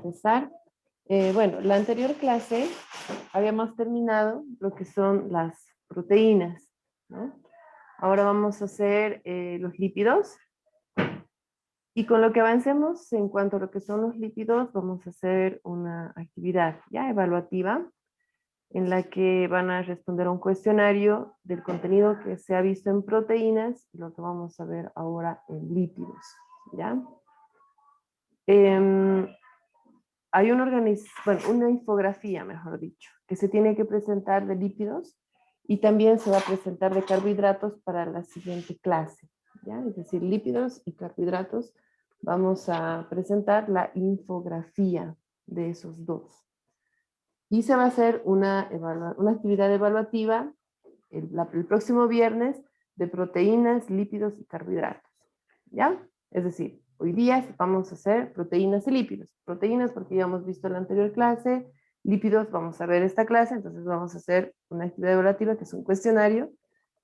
empezar. Bueno, la anterior clase habíamos terminado lo que son las proteínas, ¿no? Ahora vamos a hacer los lípidos. Y con lo que avancemos en cuanto a lo que son los lípidos, vamos a hacer una actividad ya evaluativa en la que van a responder a un cuestionario del contenido que se ha visto en proteínas y lo que vamos a ver ahora en lípidos, ¿ya? Hay una infografía, mejor dicho, que se tiene que presentar de lípidos y también se va a presentar de carbohidratos para la siguiente clase, ¿ya? Es decir, lípidos y carbohidratos. Vamos a presentar la infografía de esos dos. Y se va a hacer una actividad evaluativa el próximo viernes de proteínas, lípidos y carbohidratos, ¿ya? Es decir, hoy día vamos a hacer proteínas y lípidos. Proteínas porque ya hemos visto en la anterior clase, lípidos vamos a ver esta clase, entonces vamos a hacer una actividad evaluativa que es un cuestionario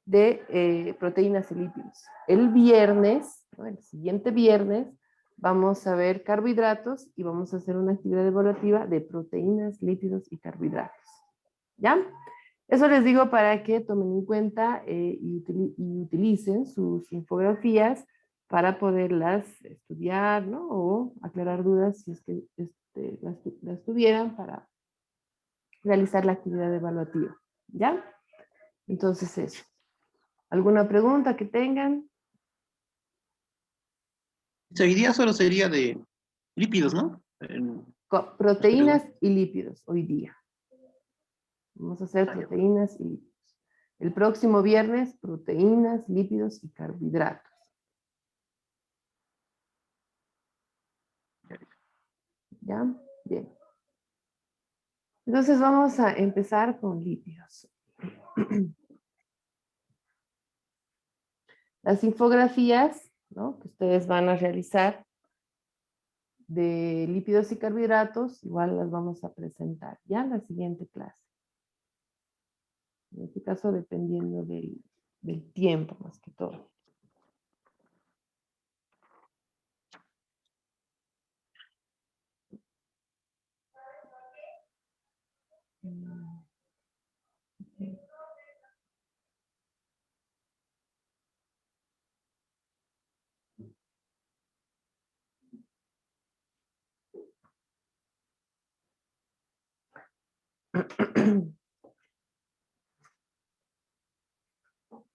de proteínas y lípidos. El viernes, ¿no? El siguiente viernes, vamos a ver carbohidratos y vamos a hacer una actividad evaluativa de proteínas, lípidos y carbohidratos. ¿Ya? Eso les digo para que tomen en cuenta y utilicen sus infografías para poderlas estudiar, ¿no? O aclarar dudas si es que las tuvieran para realizar la actividad evaluativa. ¿Ya? Entonces eso. ¿Alguna pregunta que tengan? Hoy día solo sería de lípidos, ¿no? Proteínas y lípidos hoy día. Vamos a hacer proteínas y lípidos. El próximo viernes, proteínas, lípidos y carbohidratos. ¿Ya? Bien. Entonces vamos a empezar con lípidos. Las infografías, ¿no?, que ustedes van a realizar de lípidos y carbohidratos, igual las vamos a presentar ya en la siguiente clase. En este caso, dependiendo del tiempo, más que todo.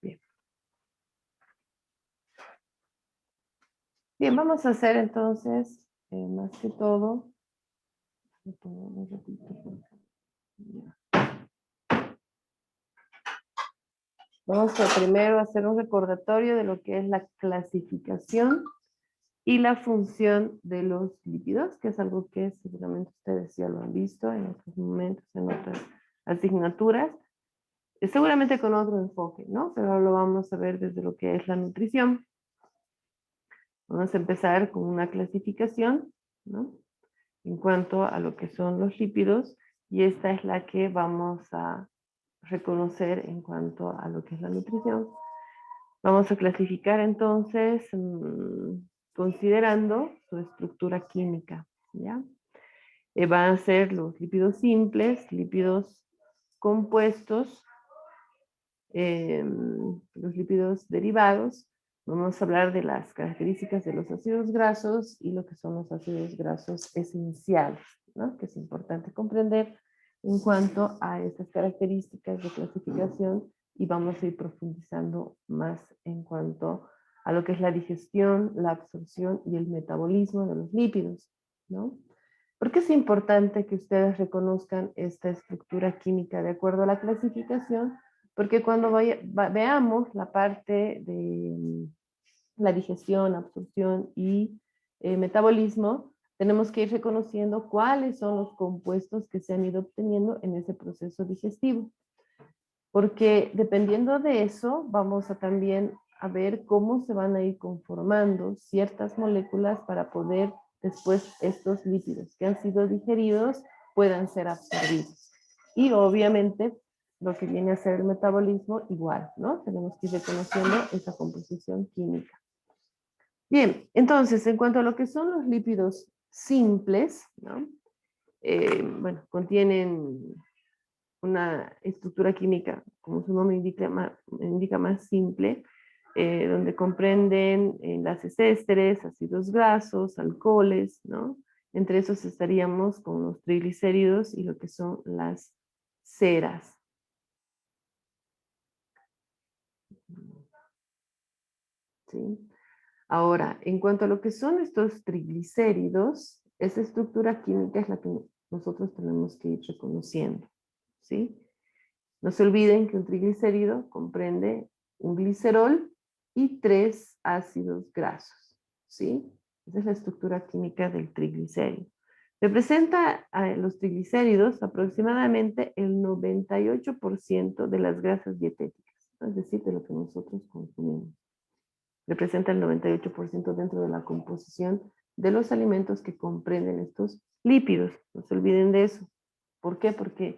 Bien. Bien, vamos a hacer entonces, más que todo, vamos a primero hacer un recordatorio de lo que es la clasificación y la función de los lípidos, que es algo que seguramente ustedes ya lo han visto en otros momentos, en otras asignaturas, seguramente con otro enfoque, ¿no? Pero lo vamos a ver desde lo que es la nutrición. Vamos a empezar con una clasificación, ¿no?, en cuanto a lo que son los lípidos, y esta es la que vamos a reconocer en cuanto a lo que es la nutrición. Vamos a clasificar entonces considerando su estructura química, ¿ya? Van a ser los lípidos simples, lípidos compuestos, los lípidos derivados. Vamos a hablar de las características de los ácidos grasos y lo que son los ácidos grasos esenciales, ¿no?, que es importante comprender en cuanto a estas características de clasificación, y vamos a ir profundizando más en cuanto a lo que es la digestión, la absorción y el metabolismo de los lípidos, ¿no? ¿Por qué es importante que ustedes reconozcan esta estructura química de acuerdo a la clasificación? Porque cuando veamos la parte de la digestión, absorción y metabolismo, tenemos que ir reconociendo cuáles son los compuestos que se han ido obteniendo en ese proceso digestivo. Porque dependiendo de eso, vamos a también a ver cómo se van a ir conformando ciertas moléculas para poder después estos lípidos que han sido digeridos puedan ser absorbidos. Y obviamente lo que viene a ser el metabolismo igual, ¿no? Tenemos que ir reconociendo esa composición química. Bien, entonces, en cuanto a lo que son los lípidos simples, ¿no? Bueno, contienen una estructura química, como su nombre indica más simple, donde comprenden enlaces ésteres, ácidos grasos, alcoholes, ¿no? Entre esos estaríamos con los triglicéridos y lo que son las ceras. ¿Sí? Ahora, en cuanto a lo que son estos triglicéridos, esa estructura química es la que nosotros tenemos que ir reconociendo, ¿sí? No se olviden que un triglicérido comprende un glicerol y 3 ácidos grasos, ¿sí? Esa es la estructura química del triglicérido. Representa a los triglicéridos aproximadamente el 98% de las grasas dietéticas, es decir, de lo que nosotros consumimos. Representa el 98% dentro de la composición de los alimentos que comprenden estos lípidos. No se olviden de eso. ¿Por qué? Porque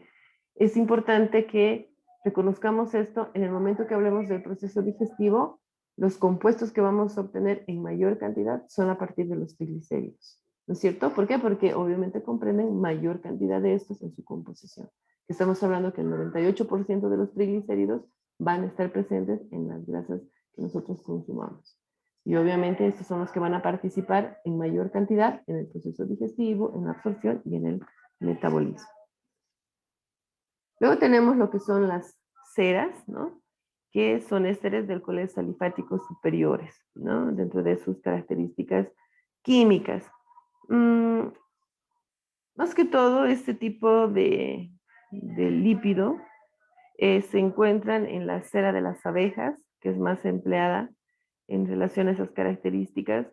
es importante que reconozcamos esto en el momento que hablemos del proceso digestivo. Los compuestos que vamos a obtener en mayor cantidad son a partir de los triglicéridos. ¿No es cierto? ¿Por qué? Porque obviamente comprenden mayor cantidad de estos en su composición. Estamos hablando que el 98% de los triglicéridos van a estar presentes en las grasas que nosotros consumamos. Y obviamente estos son los que van a participar en mayor cantidad en el proceso digestivo, en la absorción y en el metabolismo. Luego tenemos lo que son las ceras, ¿no? Que son ésteres de alcoholes alifáticos superiores, ¿no? Dentro de sus características químicas. Más que todo, este tipo de lípido se encuentran en la cera de las abejas, que es más empleada en relación a esas características.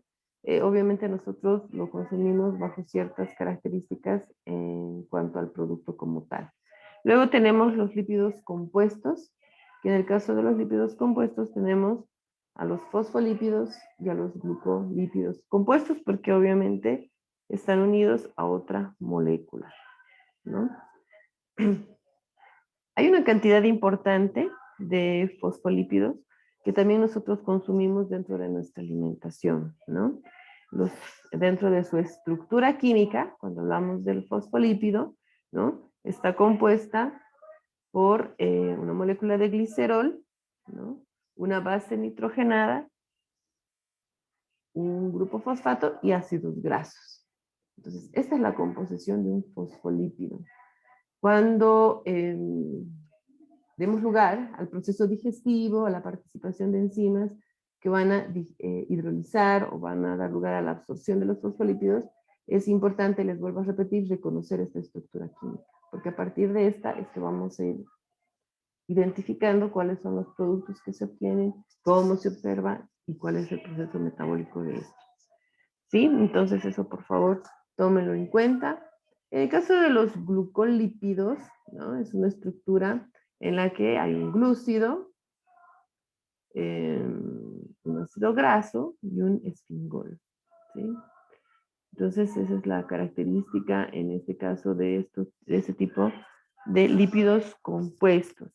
Obviamente nosotros lo consumimos bajo ciertas características en cuanto al producto como tal. Luego tenemos los lípidos compuestos, que en el caso de los lípidos compuestos tenemos a los fosfolípidos y a los glucolípidos compuestos, porque obviamente están unidos a otra molécula, ¿no? Hay una cantidad importante de fosfolípidos que también nosotros consumimos dentro de nuestra alimentación, ¿no? Dentro de su estructura química, cuando hablamos del fosfolípido, ¿no? Está compuesta por una molécula de glicerol, ¿no? Una base nitrogenada, un grupo fosfato y ácidos grasos. Entonces, esta es la composición de un fosfolípido. Cuando demos lugar al proceso digestivo, a la participación de enzimas que van a hidrolizar o van a dar lugar a la absorción de los fosfolípidos, es importante, les vuelvo a repetir, reconocer esta estructura química, porque a partir de esta es que vamos a ir identificando cuáles son los productos que se obtienen, cómo se observa y cuál es el proceso metabólico de esto. ¿Sí? Entonces eso, por favor, tómenlo en cuenta. En el caso de los glucolípidos, ¿no? Es una estructura en la que hay un glúcido, un ácido graso y un esfingol, ¿sí? Entonces esa es la característica en este caso de este tipo de lípidos compuestos.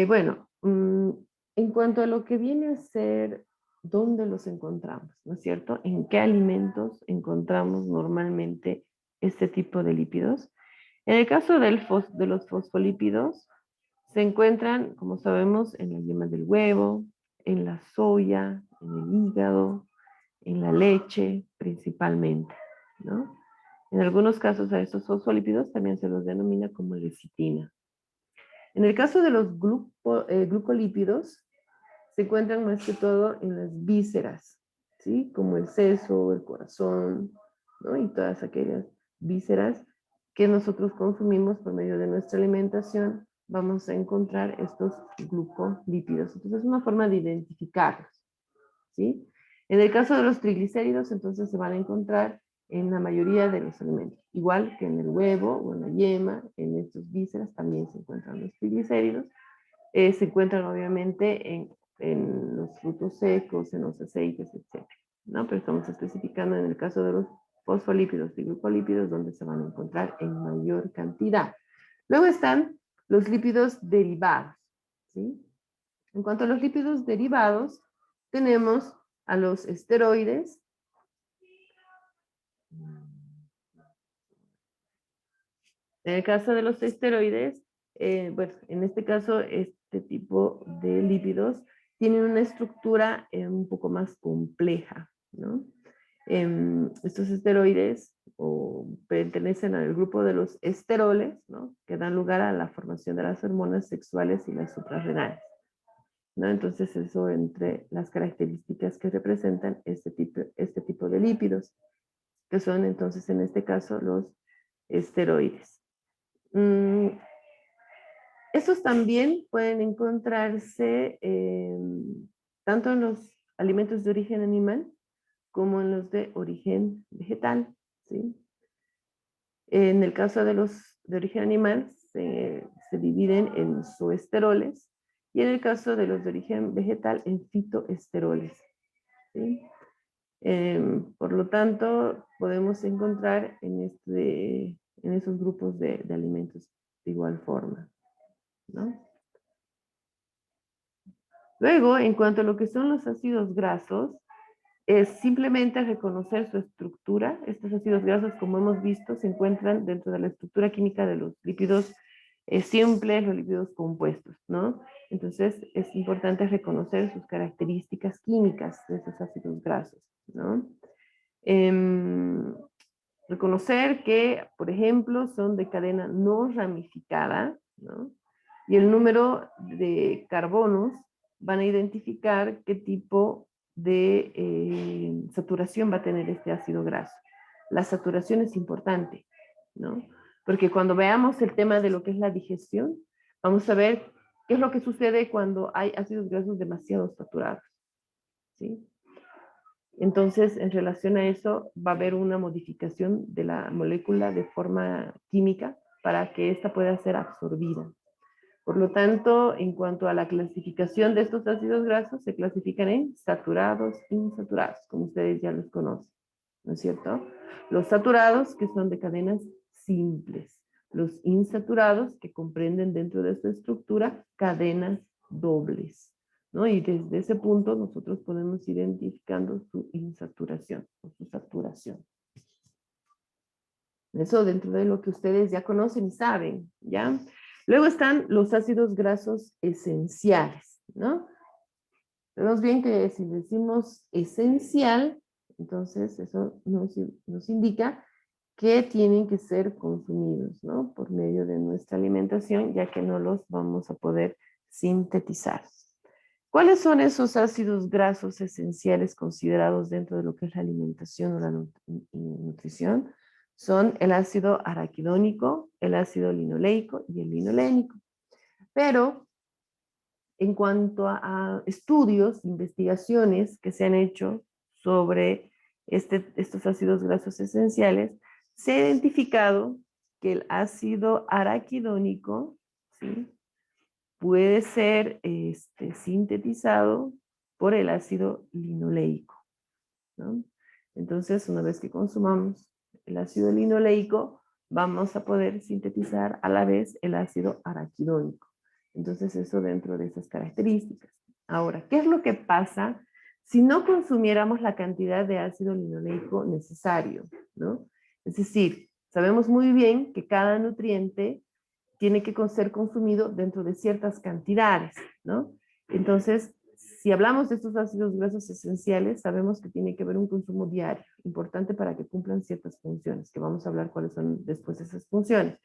Bueno, en cuanto a lo que viene a ser dónde los encontramos, ¿no es cierto? ¿En qué alimentos encontramos normalmente este tipo de lípidos? En el caso de los fosfolípidos, se encuentran, como sabemos, en la yema del huevo, en la soya, en el hígado, en la leche, principalmente, ¿no? En algunos casos a estos fosfolípidos también se los denomina como lecitina. En el caso de los glucolípidos, se encuentran más que todo en las vísceras, ¿sí? Como el seso, el corazón, ¿no? Y todas aquellas vísceras que nosotros consumimos por medio de nuestra alimentación, vamos a encontrar estos glucolípidos. Entonces es una forma de identificarlos, ¿sí? En el caso de los triglicéridos, entonces se van a encontrar en la mayoría de los alimentos. Igual que en el huevo o en la yema, en estos vísceras también se encuentran los triglicéridos. Se encuentran obviamente en los frutos secos, en los aceites, etc., ¿no? Pero estamos especificando en el caso de los fosfolípidos y glucolípidos donde se van a encontrar en mayor cantidad. Luego están los lípidos derivados, ¿sí? En cuanto a los lípidos derivados, tenemos a los esteroides. En el caso de los esteroides, bueno, en este caso, este tipo de lípidos tienen una estructura un poco más compleja, ¿no? Estos esteroides pertenecen al grupo de los esteroles, ¿no? Que dan lugar a la formación de las hormonas sexuales y las suprarrenales, ¿no? Entonces, eso entre las características que representan este tipo de lípidos, que son entonces en este caso los esteroides. Estos también pueden encontrarse tanto en los alimentos de origen animal como en los de origen vegetal, ¿sí? En el caso de los de origen animal se dividen en zooesteroles y en el caso de los de origen vegetal en fitoesteroles, ¿sí? Por lo tanto, podemos encontrar en esos grupos de alimentos de igual forma, ¿no? Luego, en cuanto a lo que son los ácidos grasos, es simplemente reconocer su estructura. Estos ácidos grasos, como hemos visto, se encuentran dentro de la estructura química de los lípidos simples, los lípidos compuestos, ¿no? Entonces, es importante reconocer sus características químicas de esos ácidos grasos, ¿no? Reconocer que, por ejemplo, son de cadena no ramificada, ¿no? Y el número de carbonos van a identificar qué tipo de saturación va a tener este ácido graso. La saturación es importante, ¿no? Porque cuando veamos el tema de lo que es la digestión, vamos a ver qué es lo que sucede cuando hay ácidos grasos demasiado saturados, ¿sí? Entonces, en relación a eso, va a haber una modificación de la molécula de forma química para que ésta pueda ser absorbida. Por lo tanto, en cuanto a la clasificación de estos ácidos grasos, se clasifican en saturados, insaturados, como ustedes ya los conocen, ¿no es cierto? Los saturados, que son de cadenas simples. Los insaturados, que comprenden dentro de su estructura cadenas dobles, ¿no? Y desde ese punto nosotros podemos ir identificando su insaturación o su saturación. Eso dentro de lo que ustedes ya conocen y saben, ¿ya? Luego están los ácidos grasos esenciales, ¿no? Vemos bien que si decimos esencial, entonces eso nos indica que tienen que ser consumidos, ¿no? Por medio de nuestra alimentación, ya que no los vamos a poder sintetizar. ¿Cuáles son esos ácidos grasos esenciales considerados dentro de lo que es la alimentación o la nutrición? Son el ácido araquidónico, el ácido linoleico y el linolénico. Pero en cuanto a estudios, investigaciones que se han hecho sobre estos ácidos grasos esenciales, se ha identificado que el ácido araquidónico, ¿sí?, puede ser sintetizado por el ácido linoleico, ¿no? Entonces, una vez que consumamos el ácido linoleico, vamos a poder sintetizar a la vez el ácido araquidónico. Entonces, eso dentro de esas características. Ahora, ¿qué es lo que pasa si no consumiéramos la cantidad de ácido linoleico necesario, ¿no? Es decir, sabemos muy bien que cada nutriente tiene que ser consumido dentro de ciertas cantidades, ¿no? Entonces, si hablamos de estos ácidos grasos esenciales, sabemos que tiene que haber un consumo diario, importante para que cumplan ciertas funciones, que vamos a hablar cuáles son después de esas funciones.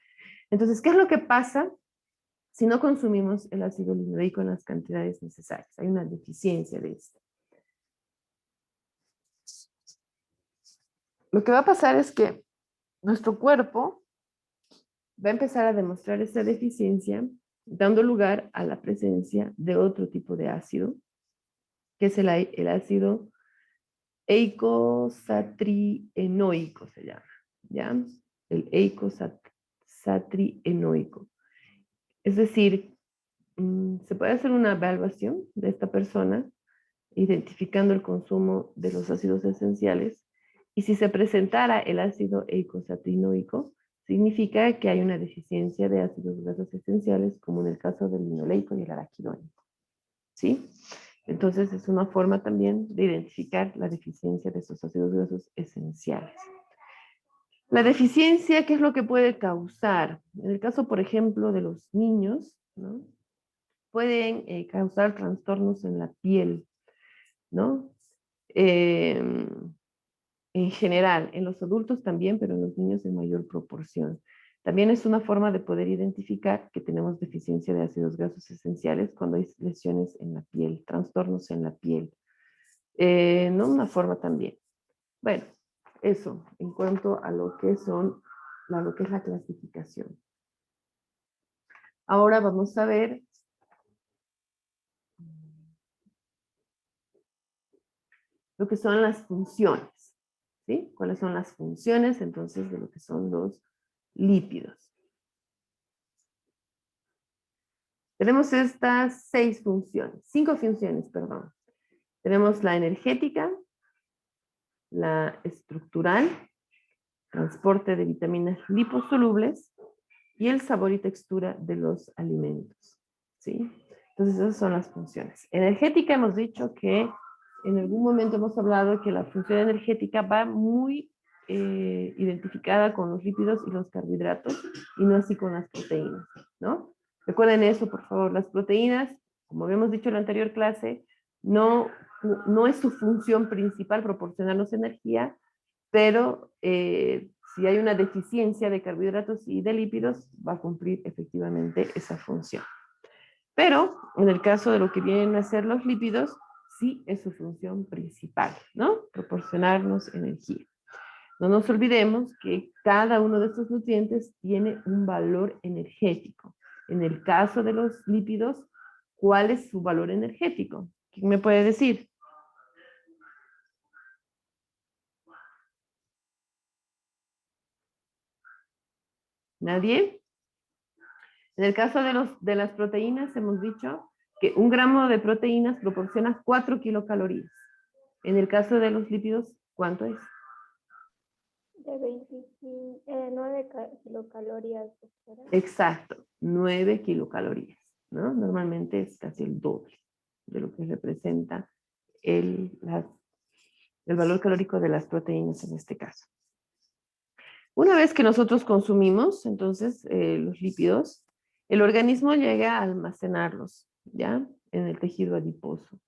Entonces, ¿qué es lo que pasa si no consumimos el ácido linoleico en las cantidades necesarias? Hay una deficiencia de esto. Lo que va a pasar es que nuestro cuerpo va a empezar a demostrar esta deficiencia, dando lugar a la presencia de otro tipo de ácido, que es el ácido eicosatrienoico, se llama, ¿ya? El eicosatrienoico. Es decir, se puede hacer una evaluación de esta persona, identificando el consumo de los ácidos esenciales, y si se presentara el ácido eicosatrienoico, significa que hay una deficiencia de ácidos grasos esenciales, como en el caso del linoleico y el araquidónico, ¿sí? Entonces es una forma también de identificar la deficiencia de estos ácidos grasos esenciales. La deficiencia, ¿qué es lo que puede causar? En el caso, por ejemplo, de los niños, ¿no? Pueden causar trastornos en la piel, ¿no? En general, en los adultos también, pero en los niños en mayor proporción. También es una forma de poder identificar que tenemos deficiencia de ácidos grasos esenciales cuando hay lesiones en la piel, trastornos en la piel. No una forma también. Bueno, eso en cuanto a lo que son, a lo que es la clasificación. Ahora vamos a ver lo que son las funciones, ¿sí? ¿Cuáles son las funciones entonces de lo que son los lípidos? Tenemos estas 5 funciones, perdón. Tenemos la energética, la estructural, transporte de vitaminas liposolubles y el sabor y textura de los alimentos, ¿sí? Entonces esas son las funciones. Energética hemos dicho que en algún momento hemos hablado que la función energética va muy identificada con los lípidos y los carbohidratos y no así con las proteínas, ¿no? Recuerden eso, por favor. Las proteínas, como habíamos dicho en la anterior clase, no es su función principal proporcionarnos energía, pero si hay una deficiencia de carbohidratos y de lípidos, va a cumplir efectivamente esa función. Pero en el caso de lo que vienen a ser los lípidos, sí es su función principal, ¿no? Proporcionarnos energía. No nos olvidemos que cada uno de estos nutrientes tiene un valor energético. En el caso de los lípidos, ¿cuál es su valor energético? ¿Quién me puede decir? ¿Nadie? En el caso de las proteínas, hemos dicho que 1 gramo de proteínas proporciona 4 kilocalorías. En el caso de los lípidos, ¿cuánto es? De 9 kilocalorías, doctora. Exacto, 9 kilocalorías, ¿no? Normalmente es casi el doble de lo que representa el valor calórico de las proteínas en este caso. Una vez que nosotros consumimos, entonces, los lípidos, el organismo llega a almacenarlos, ¿ya? En el tejido adiposo,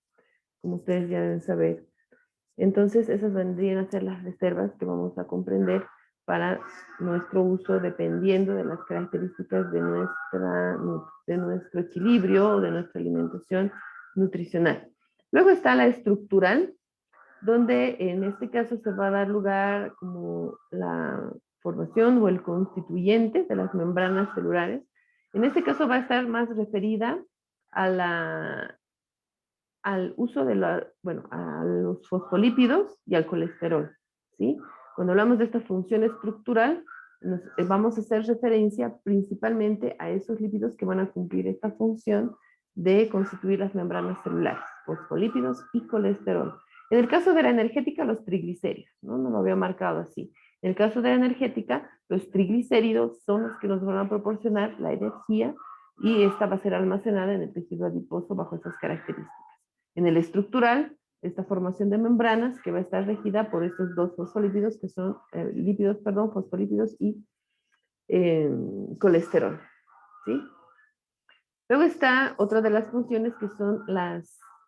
como ustedes ya deben saber. Entonces, esas vendrían a ser las reservas que vamos a comprender para nuestro uso dependiendo de las características de nuestro equilibrio o de nuestra alimentación nutricional. Luego está la estructural, donde en este caso se va a dar lugar como la formación o el constituyente de las membranas celulares. En este caso va a estar más referida a al uso de a los fosfolípidos y al colesterol, ¿sí? Cuando hablamos de esta función estructural, vamos a hacer referencia principalmente a esos lípidos que van a cumplir esta función de constituir las membranas celulares, fosfolípidos y colesterol. En el caso de la energética, los triglicéridos, ¿no? No lo había marcado así. En el caso de la energética, los triglicéridos son los que nos van a proporcionar la energía y esta va a ser almacenada en el tejido adiposo bajo esas características. En el estructural, esta formación de membranas que va a estar regida por estos dos fosfolípidos que son fosfolípidos y colesterol, ¿sí? Luego está otra de las funciones que son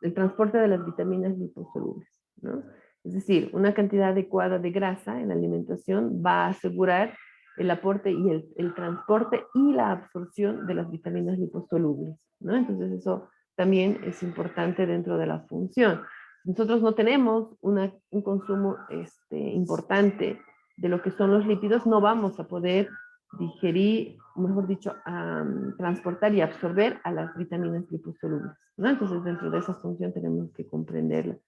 el transporte de las vitaminas liposolubles, ¿no? Es decir, una cantidad adecuada de grasa en la alimentación va a asegurar el aporte y el transporte y la absorción de las vitaminas liposolubles, ¿no? Entonces eso también es importante dentro de la función. Si nosotros no tenemos un consumo importante de lo que son los lípidos, no vamos a poder digerir, mejor dicho, transportar y absorber a las vitaminas liposolubles, ¿no? Entonces, dentro de esa función tenemos que comprender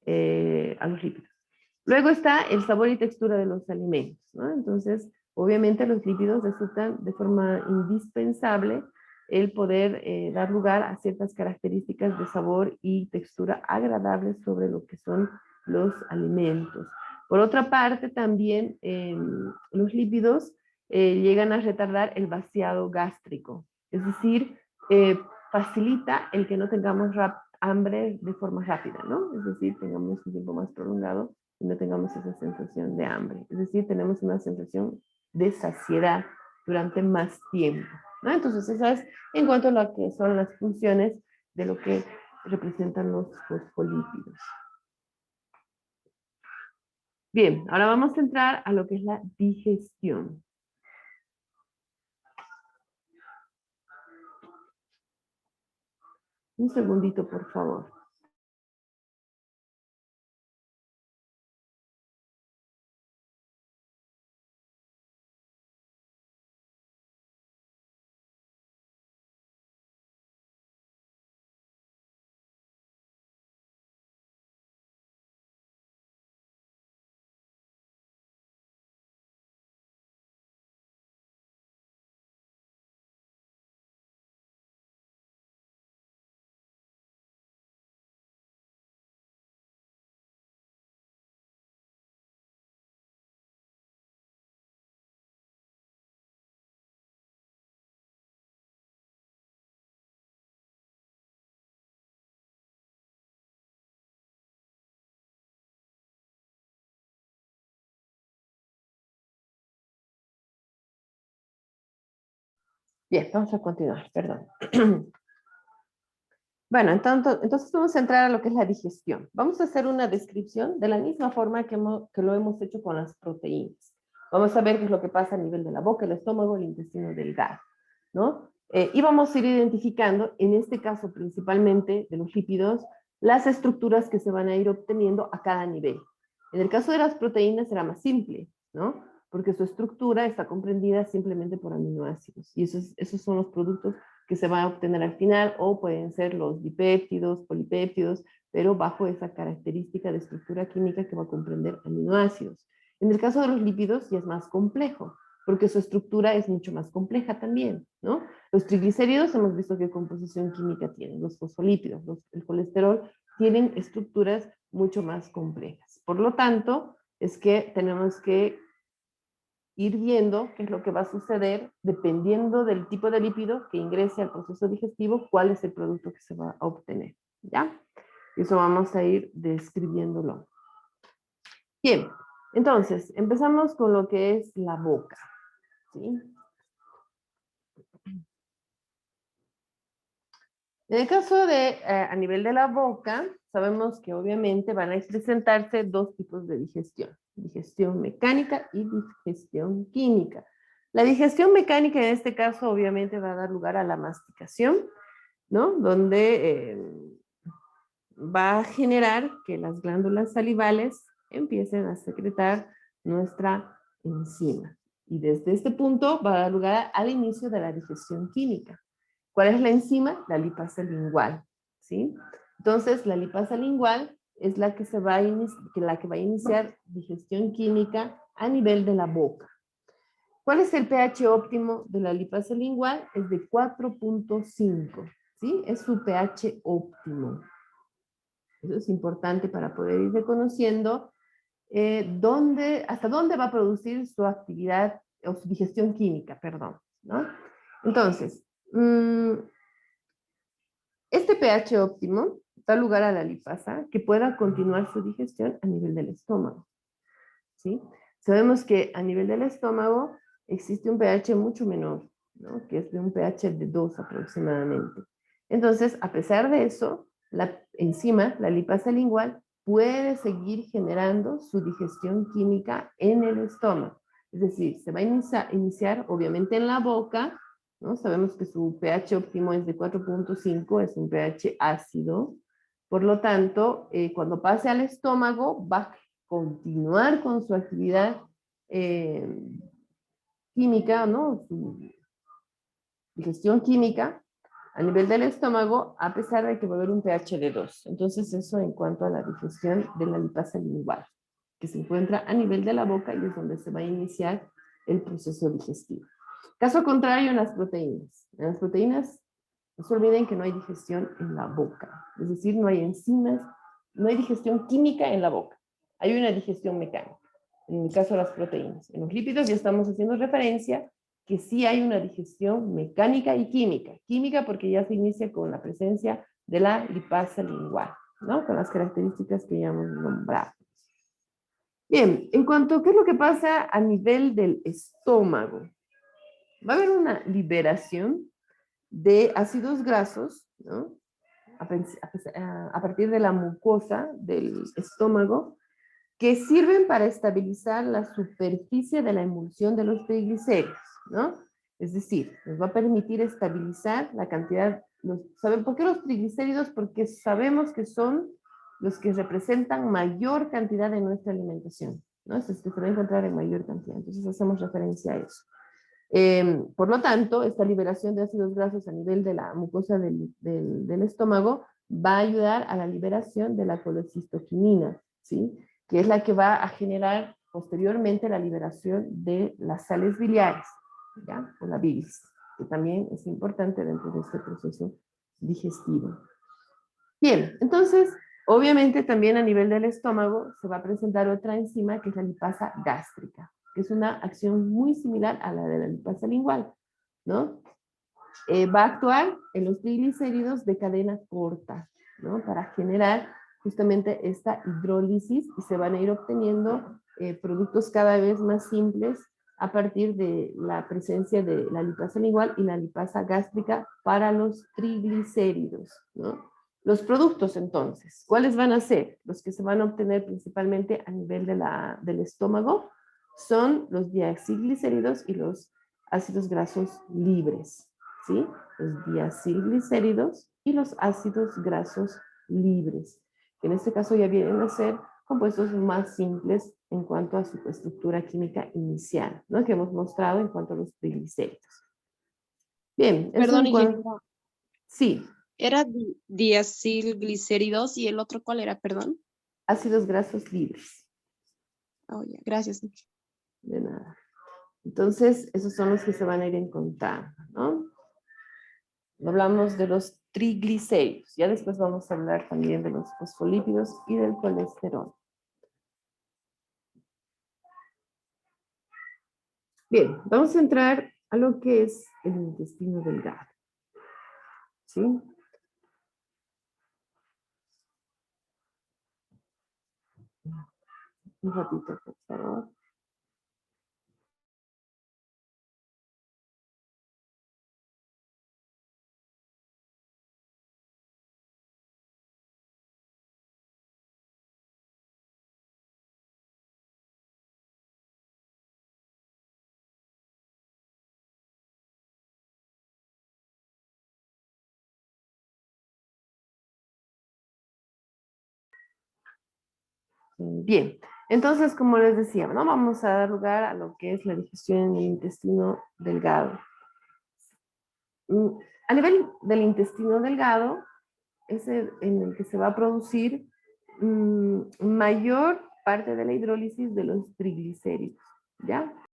a los lípidos. Luego está el sabor y textura de los alimentos, ¿no? Entonces, obviamente los lípidos resultan de forma indispensable el poder dar lugar a ciertas características de sabor y textura agradables sobre lo que son los alimentos. Por otra parte, también los lípidos llegan a retardar el vaciado gástrico, es decir, facilita el que no tengamos hambre de forma rápida, ¿no? Es decir, tengamos un tiempo más prolongado y no tengamos esa sensación de hambre. Es decir, tenemos una sensación de saciedad durante más tiempo, ¿no? Entonces, esa es en cuanto a lo que son las funciones de lo que representan los fosfolípidos. Bien, ahora vamos a entrar a lo que es la digestión. Un segundito, por favor. Bien, vamos a continuar, perdón. Bueno, entonces vamos a entrar a lo que es la digestión. Vamos a hacer una descripción de la misma forma que lo hemos hecho con las proteínas. Vamos a ver qué es lo que pasa a nivel de la boca, el estómago, el intestino delgado, ¿no? Y vamos a ir identificando, en este caso principalmente de los lípidos, las estructuras que se van a ir obteniendo a cada nivel. En el caso de las proteínas será más simple, ¿no? Porque su estructura está comprendida simplemente por aminoácidos. Y esos son los productos que se van a obtener al final, o pueden ser los dipéptidos, polipéptidos, pero bajo esa característica de estructura química que va a comprender aminoácidos. En el caso de los lípidos ya es más complejo, porque su estructura es mucho más compleja también, ¿no? Los triglicéridos hemos visto qué composición química tienen, los fosfolípidos, el colesterol, tienen estructuras mucho más complejas. Por lo tanto, es que tenemos que ir viendo qué es lo que va a suceder dependiendo del tipo de lípido que ingrese al proceso digestivo, cuál es el producto que se va a obtener, ¿ya? Eso vamos a ir describiéndolo. Bien, entonces, empezamos con lo que es la boca, ¿sí? En el caso de, a nivel de la boca, sabemos que obviamente van a presentarse dos tipos de digestión. Digestión mecánica y digestión química. La digestión mecánica en este caso obviamente va a dar lugar a la masticación, ¿no? Donde va a generar que las glándulas salivales empiecen a secretar nuestra enzima. Y desde este punto va a dar lugar al inicio de la digestión química. ¿Cuál es la enzima? La lipasa lingual, ¿sí? Entonces, la lipasa lingual es la que va a iniciar digestión química a nivel de la boca. ¿Cuál es el pH óptimo de la lipasa lingual? Es de 4.5, ¿sí? Es su pH óptimo. Eso es importante para poder ir reconociendo hasta dónde va a producir su actividad o su digestión química, perdón, ¿no? Entonces, este pH óptimo da lugar a la lipasa que pueda continuar su digestión a nivel del estómago, ¿sí? Sabemos que a nivel del estómago existe un pH mucho menor, ¿no? Que es de un pH de 2 aproximadamente. Entonces, a pesar de eso, la enzima, la lipasa lingual, puede seguir generando su digestión química en el estómago. Es decir, se va a iniciar obviamente en la boca, ¿no? Sabemos que su pH óptimo es de 4.5, es un pH ácido. Por lo tanto, cuando pase al estómago, va a continuar con su actividad química, ¿no? Su digestión química a nivel del estómago, a pesar de que va a haber un pH de 2. Entonces, eso en cuanto a la digestión de la lipasa lingual, que se encuentra a nivel de la boca y es donde se va a iniciar el proceso digestivo. Caso contrario en las proteínas. En las proteínas, no se olviden que no hay digestión en la boca. Es decir, no hay enzimas, no hay digestión química en la boca. Hay una digestión mecánica, en el caso de las proteínas. En los lípidos ya estamos haciendo referencia que sí hay una digestión mecánica y química. Química porque ya se inicia con la presencia de la lipasa lingual, ¿no? Con las características que ya hemos nombrado. Bien, en cuanto a qué es lo que pasa a nivel del estómago, va a haber una liberación de ácidos grasos, ¿no? A partir de la mucosa del estómago, que sirven para estabilizar la superficie de la emulsión de los triglicéridos, ¿no? Es decir, nos va a permitir estabilizar la cantidad. ¿Saben por qué los triglicéridos? Porque sabemos que son los que representan mayor cantidad de nuestra alimentación, ¿no? Es que se va a encontrar en mayor cantidad, entonces hacemos referencia a eso. Por lo tanto, esta liberación de ácidos grasos a nivel de la mucosa del estómago va a ayudar a la liberación de la colecistoquinina, ¿sí? Que es la que va a generar posteriormente la liberación de las sales biliares, ¿ya? O la bilis, que también es importante dentro de este proceso digestivo. Bien, entonces, obviamente también a nivel del estómago se va a presentar otra enzima que es la lipasa gástrica, que es una acción muy similar a la de la lipasa lingual, ¿no? Va a actuar en los triglicéridos de cadena corta, ¿no? Para generar justamente esta hidrólisis y se van a ir obteniendo productos cada vez más simples a partir de la presencia de la lipasa lingual y la lipasa gástrica para los triglicéridos, ¿no? Los productos entonces, ¿cuáles van a ser? Los que se van a obtener principalmente a nivel del estómago son los diacilglicéridos y los ácidos grasos libres, ¿sí? Los diacilglicéridos y los ácidos grasos libres, que en este caso ya vienen a ser compuestos más simples en cuanto a su estructura química inicial, ¿no? Que hemos mostrado en cuanto a los triglicéridos. Bien, eso Perdón, en cuanto... ingeniero. Sí, Era diacilglicéridos y el otro, ¿cuál era? Perdón. ácidos grasos libres. Oh, ya, gracias. De nada. Entonces, esos son los que se van a ir encontrando, ¿no? Hablamos de los triglicéridos. Ya después vamos a hablar también de los fosfolípidos y del colesterol. Bien, vamos a entrar a lo que es el intestino delgado. ¿Sí? Un ratito, por favor. Bien, entonces, como les decía, ¿no? Vamos a dar lugar a lo que es la digestión en el intestino delgado. A nivel del intestino delgado, es en el que se va a producir mayor parte de la hidrólisis de los triglicéridos, ¿ya?